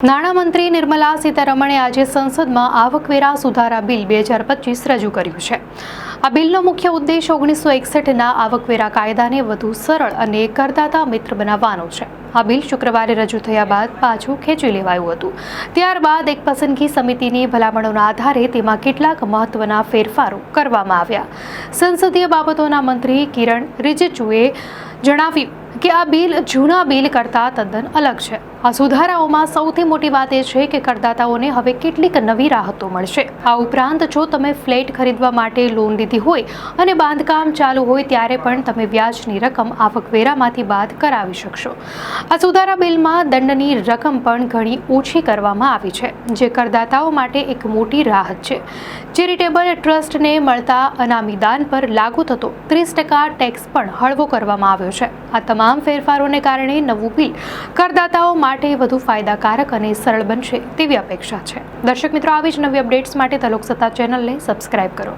નાણામંત્રી નિર્મલા સીતારમણે આજે સંસદમાં આવકવેરા સુધારા બિલ 2025 રજૂ કર્યું છે। આ બિલનો મુખ્ય ઉદ્દેશ 1961ના આવકવેરા કાયદાને વધુ સરળ અને કરદાતા મિત્ર બનાવવાનો છે। આ બિલ શુક્રવારે રજૂ થયા બાદ પાછું ખેંચી લેવાયું હતું। ત્યારબાદ એક પસંદગી સમિતિની ભલામણોના આધારે તેમાં કેટલાક મહત્વના ફેરફારો કરવામાં આવ્યા। સંસદીય બાબતોના મંત્રી કિરણ રિજિજુએ જણાવ્યું કે આ બિલ જૂના બિલ કરતાં તદ્દન અલગ છે। આ સુધારાઓમાં સૌથી મોટી વાત એ છે કે કરદાતાઓને હવે કેટલીક નવી રાહતો મળશે। આ ઉપરાંત જો તમે ફ્લેટ ખરીદવા માટે લોન લીધી હોય અને બાંધકામ ચાલુ હોય ત્યારે પણ તમે વ્યાજની રકમ આવકવેરામાંથી બાદ કરાવી શકશો। આ સુધારા બિલમાં દંડની રકમ પણ ઘણી ઓછી કરવામાં આવી છે, જે કરદાતાઓ માટે એક મોટી રાહત છે। ચેરિટેબલ ટ્રસ્ટને મળતા અનામી દાન પર લાગુ થતો 30% ટેક્સ પણ હળવો કરવામાં આવ્યો છે। આ તમામ ફેરફારોને કારણે નવું બિલ કરદાતાઓ માટે વધુ ફાયદાકારક અને સરળ બનશે તેવી અપેક્ષા છે। દર્શક મિત્રો, આવી જ નવી અપડેટ્સ માટે ધ લોકસત્તા ચેનલને સબસ્ક્રાઇબ કરો।